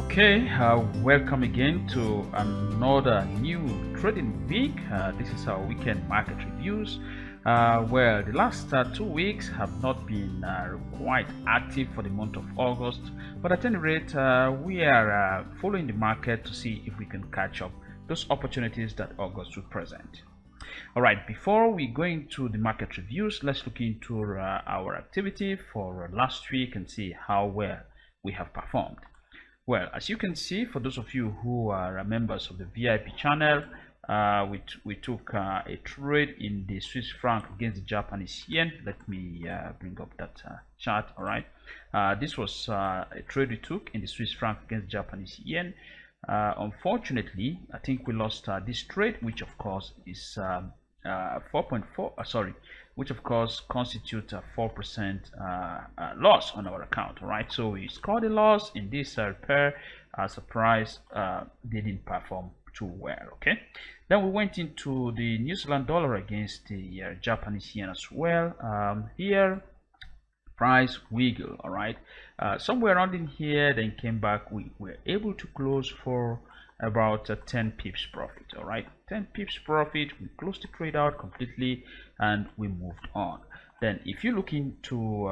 Okay, welcome again to another new trading week. This is our weekend market reviews. Well, the last 2 weeks have not been quite active for the month of August, but at any rate, we are following the market to see if we can catch up those opportunities that August will present. All right, before we go into the market reviews, let's look into our activity for last week and see how well we have performed. Well, as you can see, for those of you who are members of the VIP channel, we took a trade in the Swiss franc against the Japanese yen. Let me bring up that chart. All right, this was a trade we took in the Swiss franc against the Japanese yen. Unfortunately, I think we lost this trade, which of course is 4.4. Sorry, which of course constitutes a 4% loss on our account. All right, so we scored a loss in this pair. Surprise, they didn't perform too well. Okay, then we went into the New Zealand dollar against the Japanese yen as well. Here price wiggle, all right, somewhere around in here, then came back. We were able to close for about 10 pips profit. All right, 10 pips profit. We closed the trade out completely and we moved on. Then if you look into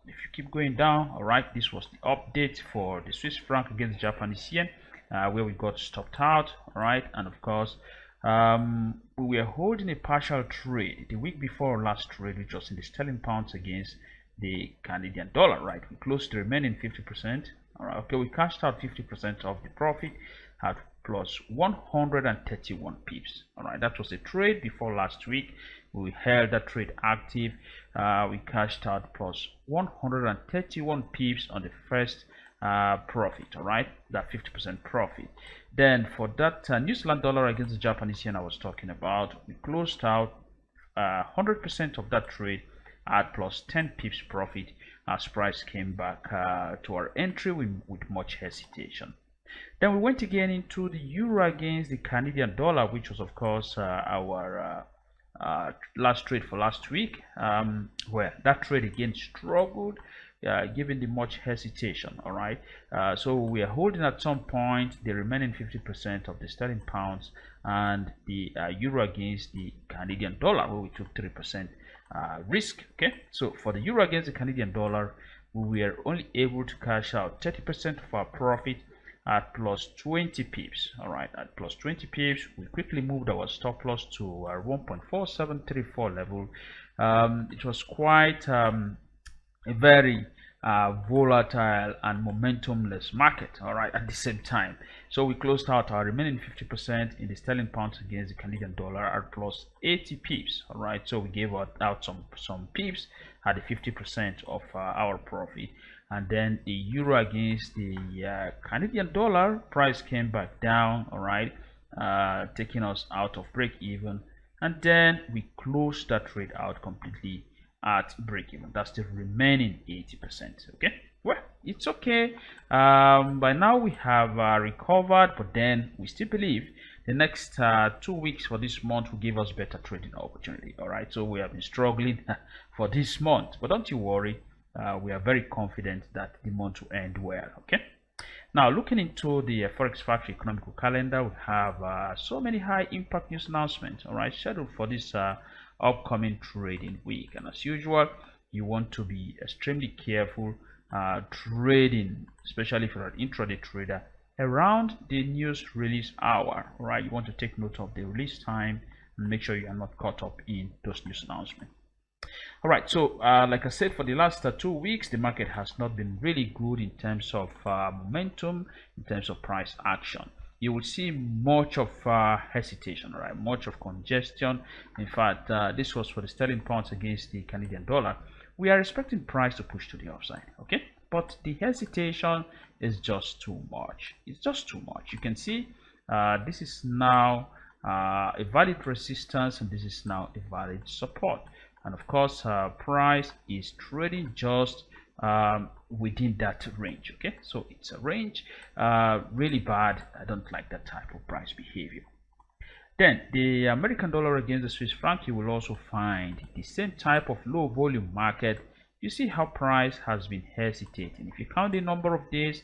if you keep going down, all right, this was the update for the Swiss franc against the Japanese yen, where we got stopped out. All right, and of course we were holding a partial trade the week before last trade, which was in the sterling pounds against the Canadian dollar. Right, we closed the remaining 50%. All right, okay, we cashed out 50% of the profit at plus 131 pips. All right, that was a trade before last week. We held that trade active. We cashed out plus 131 pips on the first profit. All right, that 50% profit. Then for that New Zealand dollar against the Japanese yen I was talking about, we closed out 100% of that trade at plus 10 pips profit as price came back to our entry with much hesitation. Then we went again into the euro against the Canadian dollar, which was of course our last trade for last week. Well, that trade again struggled, given the much hesitation. All right, so we are holding at some point the remaining 50% of the sterling pounds and the euro against the Canadian dollar, where we took 3% risk. Okay, so for the euro against the Canadian dollar, we were only able to cash out 30% of our profit at plus 20 pips. All right, at plus 20 pips, we quickly moved our stop loss to our 1.4734 level. It was quite a very volatile and momentumless market. All right, at the same time, so we closed out our remaining 50% in the sterling pounds against the Canadian dollar at plus 80 pips. All right, so we gave out some pips at the 50% of our profit. And then the euro against the Canadian dollar, price came back down. All right, taking us out of break even, and then we closed that trade out completely at break even. That's the remaining 80%. Okay, well, it's okay. By now we have recovered, but then we still believe the next 2 weeks for this month will give us better trading opportunity. All right, so we have been struggling for this month, but don't you worry. We are very confident that the month will end well. Okay, now looking into the Forex Factory economical calendar, we have so many high impact news announcements, all right, scheduled for this upcoming trading week. And as usual, you want to be extremely careful trading, especially if you're an intraday trader, around the news release hour. All right, you want to take note of the release time and make sure you are not caught up in those news announcements. All right, so like I said, for the last 2 weeks, the market has not been really good in terms of momentum, in terms of price action. You will see much of hesitation, right? Much of congestion. In fact, this was for the sterling pounds against the Canadian dollar. We are expecting price to push to the upside, okay? But the hesitation is just too much. It's just too much. You can see this is now a valid resistance, and this is now a valid support. And of course, price is trading just within that range. Okay, so it's a range, really bad. I don't like that type of price behavior. Then the American dollar against the Swiss franc, you will also find the same type of low volume market you see how price has been hesitating. If you count the number of days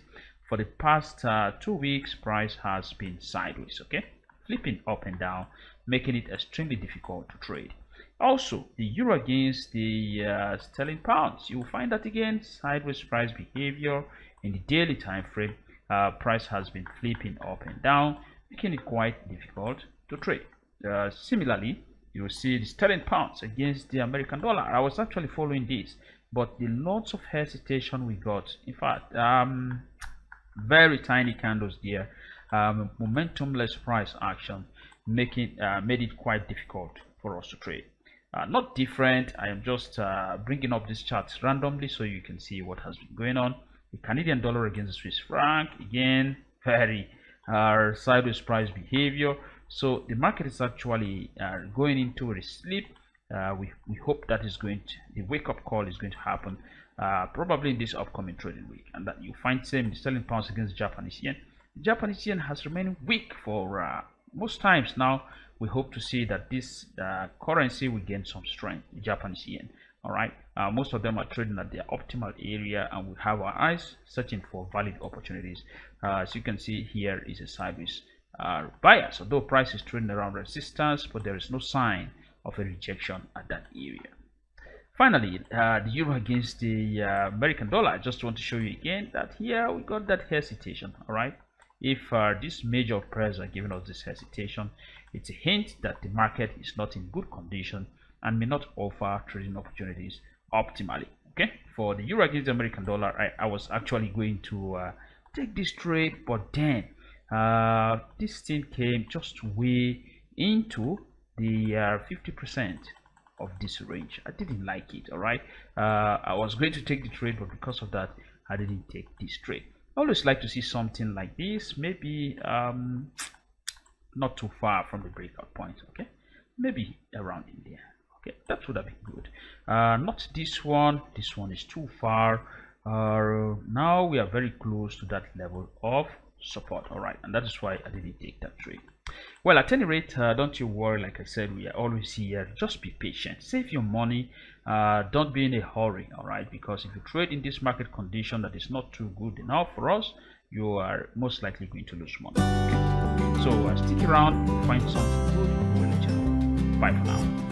for the past 2 weeks, price has been sideways, okay, flipping up and down, making it extremely difficult to trade. Also, the euro against the sterling pounds, you will find that again sideways price behavior in the daily time frame. Price has been flipping up and down, making it quite difficult to trade. Similarly, you will see the sterling pounds against the American dollar. I was actually following this, but the lots of hesitation we got, in fact, very tiny candles there, momentumless price action, made it quite difficult for us to trade. Not different, I am just bringing up these charts randomly so you can see what has been going on. The Canadian dollar against the Swiss franc, again, very sideways price behavior. So the market is actually going into a sleep. We hope that is going to, the wake-up call is going to happen probably in this upcoming trading week, and that you find same the sterling pounds against the Japanese yen. The Japanese yen has remained weak for most times now. We hope to see that this currency will gain some strength, the Japanese yen. All right, most of them are trading at their optimal area, and we have our eyes searching for valid opportunities. As you can see, here is a sideways bias, although price is trading around resistance, but there is no sign of a rejection at that area. Finally, the euro against the American dollar. I just want to show you again that here we got that hesitation. All right, if this major pairs are giving us this hesitation, it's a hint that the market is not in good condition and may not offer trading opportunities optimally. Okay, for the euro against the American dollar, I was actually going to take this trade, but then this thing came just way into the 50% of this range. I didn't like it. All right, I was going to take the trade, but because of that, I didn't take this trade. I always like to see something like this, maybe not too far from the breakout point. Okay, maybe around in there. Okay, that would have been good. Not this one. This one is too far. Now we are very close to that level of support. All right, and that is why I didn't take that trade. Well, at any rate, don't you worry. Like I said, we are always here. Just be patient, save your money, don't be in a hurry. All right, because if you trade in this market condition that is not too good enough for us, you are most likely going to lose money. Okay? So stick around, find something good, we'll let you know. Bye for now.